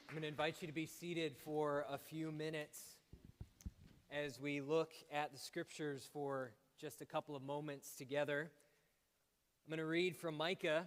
I'm going to invite you to be seated for a few minutes as we look at the scriptures for just a couple of moments together. I'm going to read from Micah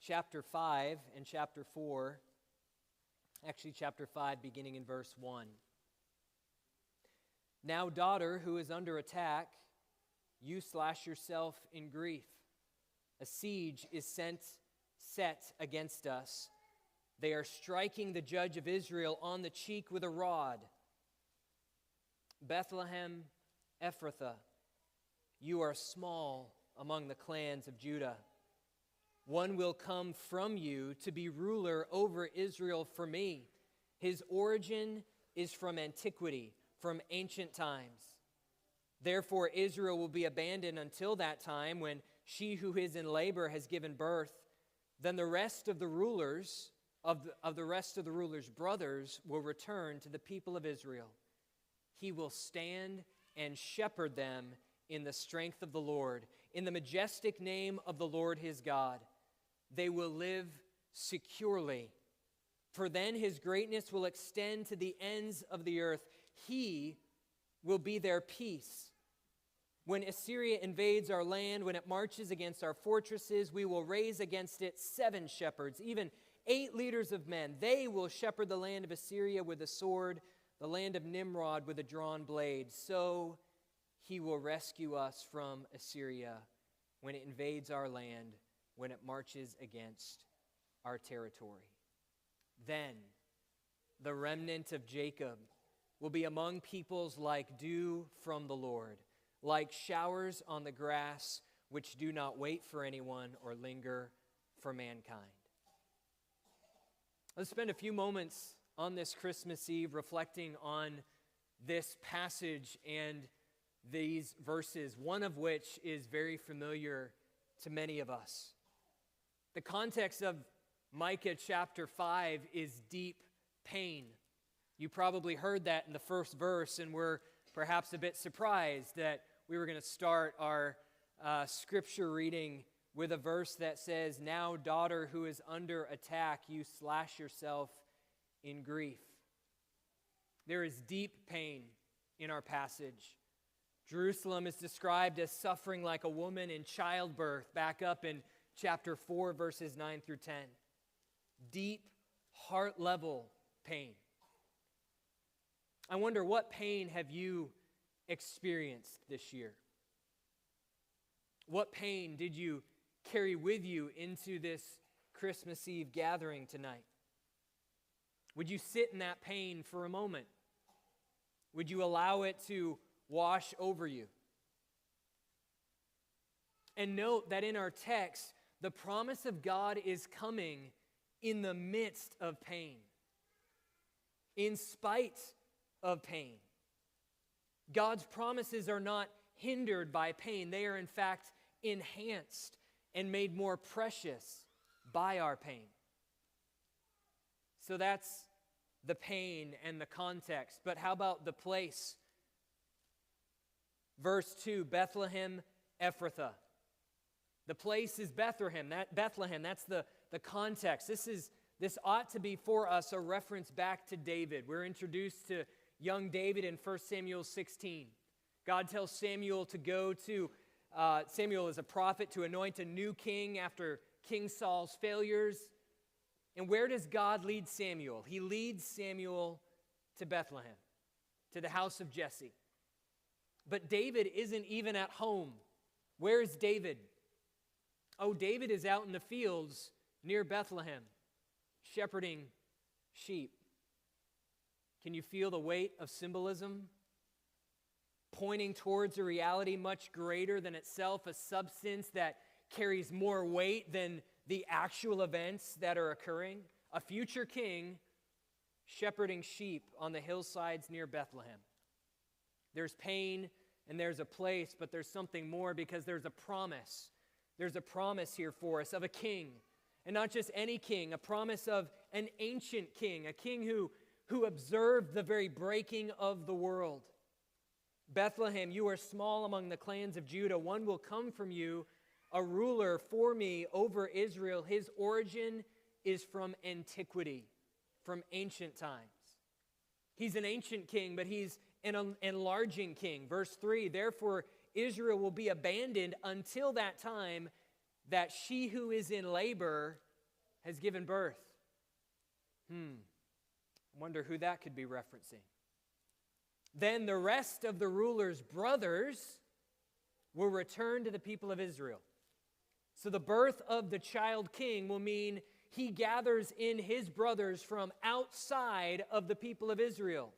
chapter 5 and chapter 4, actually chapter 5 beginning in verse 1. Now, daughter who is under attack, you slash yourself in grief. A siege is set against us. They are striking the judge of Israel on the cheek with a rod. Bethlehem Ephrathah, you are small among the clans of Judah. One will come from you to be ruler over Israel for me. His origin is from antiquity, from ancient times. Therefore Israel will be abandoned until that time when she who is in labor has given birth. Then the rest of the rulers brothers will return to the people of Israel. He will stand and shepherd them in the strength of the Lord, in the majestic name of the Lord his God. They will live securely, for then his greatness will extend to the ends of the earth. He will be their peace. When Assyria invades our land, when it marches against our fortresses, we will raise against it 7 shepherds, even 8 leaders of men. They will shepherd the land of Assyria with a sword, the land of Nimrod with a drawn blade. So he will rescue us from Assyria when it invades our land, when it marches against our territory. Then the remnant of Jacob will be among peoples like dew from the Lord, like showers on the grass, which do not wait for anyone or linger for mankind. Let's spend a few moments on this Christmas Eve reflecting on this passage and these verses, one of which is very familiar to many of us. The context of Micah chapter 5 is deep pain. You probably heard that in the first verse, and were perhaps a bit surprised that we were going to start our scripture reading with a verse that says, "Now, daughter who is under attack, you slash yourself in grief." There is deep pain in our passage. Jerusalem is described as suffering like a woman in childbirth, back up in chapter 4, verses 9 through 10. Deep, heart-level pain. I wonder, what pain have you experienced this year? What pain did you carry with you into this Christmas Eve gathering tonight? Would you sit in that pain for a moment? Would you allow it to wash over you? And note that in our text, the promise of God is coming in the midst of pain, in spite of pain. God's promises are not hindered by pain. They are in fact enhanced and made more precious by our pain. So that's the pain and the context. But how about the place? Verse 2, Bethlehem Ephrathah. The place is Bethlehem. That's the context. This ought to be for us a reference back to David. We're introduced to young David in 1 Samuel 16. God tells Samuel to go to, Samuel is a prophet, to anoint a new king after King Saul's failures. And where does God lead Samuel? He leads Samuel to Bethlehem, to the house of Jesse. But David isn't even at home. Where is David? Oh, David is out in the fields near Bethlehem, shepherding sheep. Can you feel the weight of symbolism? Pointing towards a reality much greater than itself, a substance that carries more weight than the actual events that are occurring. A future king shepherding sheep on the hillsides near Bethlehem. There's pain and there's a place, but there's something more, because there's a promise. There's a promise here for us of a king, and not just any king, a promise of an ancient king, a king who observed the very breaking of the world. Bethlehem, you are small among the clans of Judah. One will come from you, a ruler for me over Israel. His origin is from antiquity, from ancient times. He's an ancient king, but he's an enlarging king. Verse 3, therefore Israel will be abandoned until that time that she who is in labor has given birth. I wonder who that could be referencing. Then the rest of the ruler's brothers will return to the people of Israel. So the birth of the child king will mean he gathers in his brothers from outside of the people of Israel.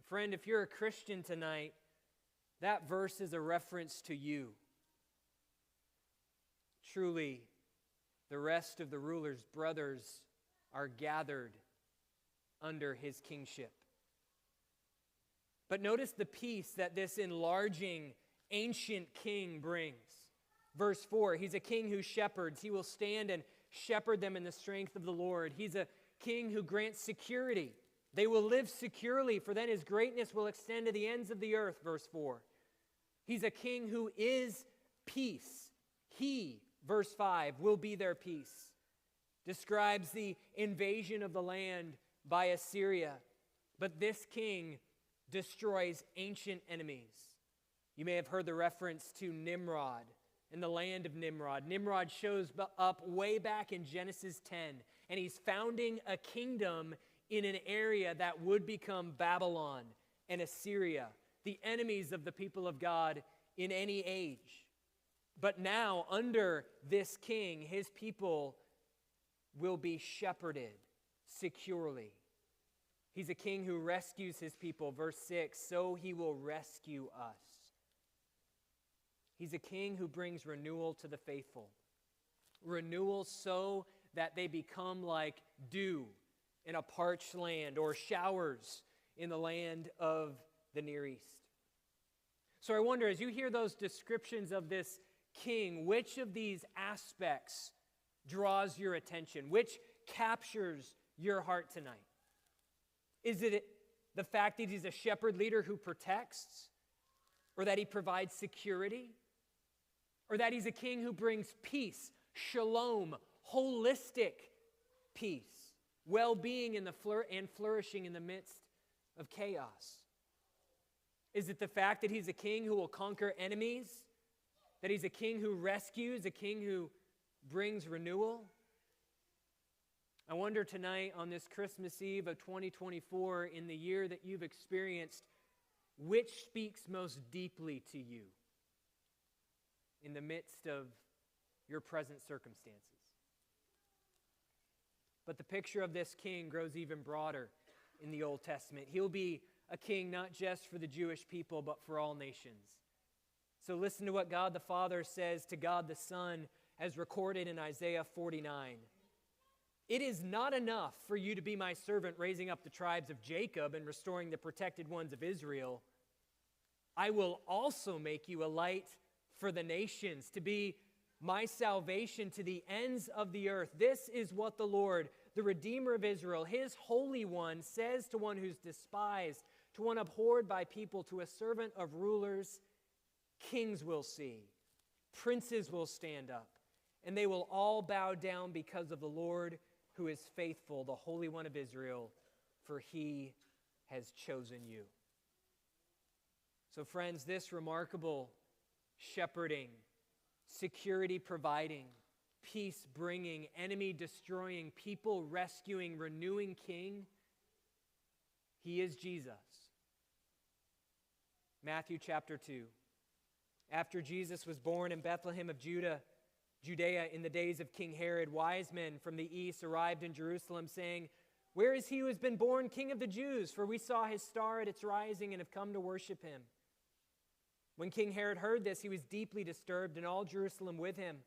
Friend, if you're a Christian tonight, that verse is a reference to you. Truly, the rest of the ruler's brothers are gathered under his kingship. But notice the peace that this enlarging ancient king brings. Verse 4, he's a king who shepherds. He will stand and shepherd them in the strength of the Lord. He's a king who grants security. They will live securely, for then his greatness will extend to the ends of the earth, verse 4. He's a king who is peace. He, verse 5, will be their peace. Describes the invasion of the land by Assyria. But this king destroys ancient enemies. You may have heard the reference to Nimrod in the land of Nimrod. Nimrod shows up way back in Genesis 10, and he's founding a kingdom in an area that would become Babylon and Assyria, the enemies of the people of God in any age. But now, under this king, his people will be shepherded securely. He's a king who rescues his people. Verse 6, so he will rescue us. He's a king who brings renewal to the faithful. Renewal so that they become like dew in a parched land or showers in the land of the Near East. So I wonder, as you hear those descriptions of this king, which of these aspects draws your attention? Which captures your heart tonight? Is it the fact that he's a shepherd leader who protects? Or that he provides security? Or that he's a king who brings peace, shalom, holistic peace, well-being and flourishing in the midst of chaos? Is it the fact that he's a king who will conquer enemies? That he's a king who rescues, a king who brings renewal? I wonder tonight on this Christmas Eve of 2024, in the year that you've experienced, which speaks most deeply to you in the midst of your present circumstances? But the picture of this king grows even broader in the Old Testament. He'll be a king not just for the Jewish people, but for all nations. So listen to what God the Father says to God the Son as recorded in Isaiah 49. It is not enough for you to be my servant, raising up the tribes of Jacob and restoring the protected ones of Israel. I will also make you a light for the nations, to be my salvation to the ends of the earth. This is what the Lord, the Redeemer of Israel, his Holy One, says to one who's despised, to one abhorred by people, to a servant of rulers. Kings will see, princes will stand up, and they will all bow down because of the Lord who is faithful, the Holy One of Israel, for he has chosen you. So friends, this remarkable shepherding, security providing, peace bringing, enemy destroying, people rescuing, renewing king, he is Jesus. Matthew chapter 2. After Jesus was born in Bethlehem of Judea in the days of King Herod, wise men from the east arrived in Jerusalem, saying, "Where is he who has been born King of the Jews? For we saw his star at its rising and have come to worship him." When King Herod heard this, he was deeply disturbed, and all Jerusalem with him.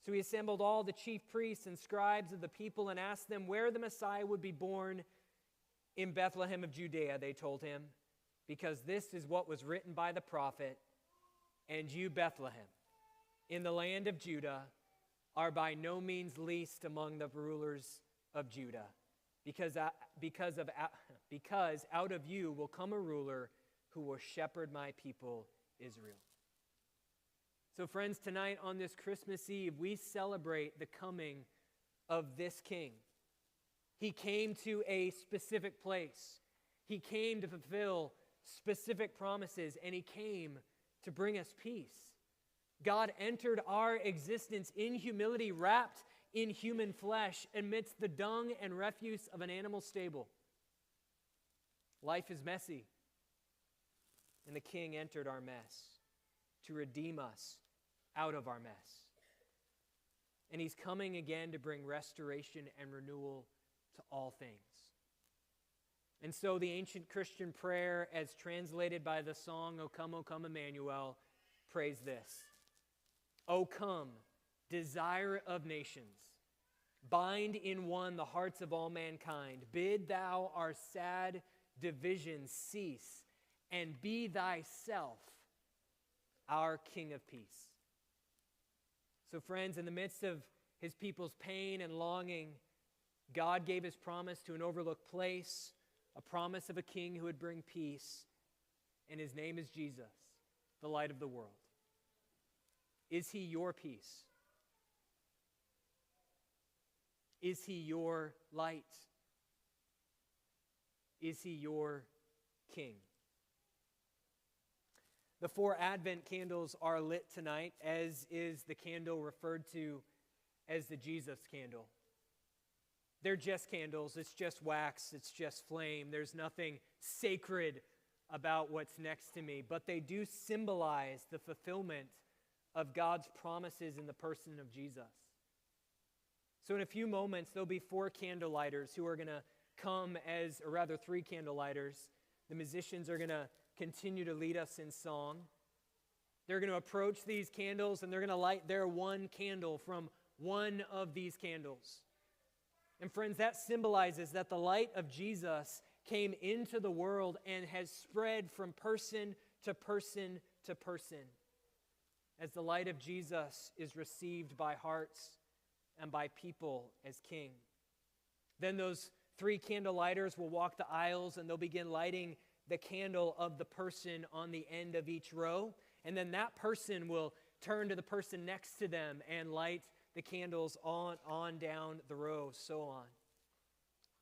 So he assembled all the chief priests and scribes of the people and asked them where the Messiah would be born. In Bethlehem of Judea, they told him, because this is what was written by the prophet, "And you, Bethlehem, in the land of Judah, are by no means least among the rulers of Judah, because out of you will come a ruler who will shepherd my people Israel." So friends, tonight on this Christmas Eve, we celebrate the coming of this King. He came to a specific place. He came to fulfill specific promises, and he came to bring us peace. God entered our existence in humility, wrapped in human flesh, amidst the dung and refuse of an animal stable. Life is messy, and the King entered our mess to redeem us out of our mess. And he's coming again to bring restoration and renewal to all things. And so the ancient Christian prayer, as translated by the song, O come, Emmanuel, prays this. O come, desire of nations, bind in one the hearts of all mankind. Bid thou our sad divisions cease, and be thyself our King of peace. So friends, in the midst of his people's pain and longing, God gave his promise to an overlooked place, a promise of a king who would bring peace, and his name is Jesus, the light of the world. Is he your peace? Is he your light? Is he your king? The 4 Advent candles are lit tonight, as is the candle referred to as the Jesus candle. They're just candles. It's just wax. It's just flame. There's nothing sacred about what's next to me, but they do symbolize the fulfillment of God's promises in the person of Jesus. So in a few moments, there'll be 4 candlelighters who are going to come as, or rather 3 candlelighters. The musicians are going to continue to lead us in song. They're going to approach these candles and they're going to light their one candle from one of these candles. And friends, that symbolizes that the light of Jesus came into the world and has spread from person to person to person, as the light of Jesus is received by hearts and by people as King. Then those 3 candle lighters will walk the aisles and they'll begin lighting the candle of the person on the end of each row. And then that person will turn to the person next to them and light the candles on down the row, so on.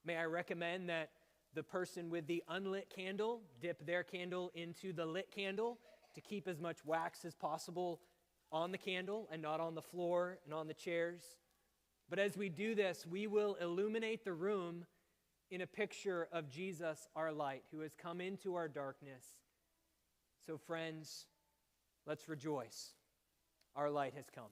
May I recommend that the person with the unlit candle dip their candle into the lit candle to keep as much wax as possible on the candle and not on the floor and on the chairs. But as we do this, we will illuminate the room in a picture of Jesus, our light, who has come into our darkness. So friends, let's rejoice. Our light has come.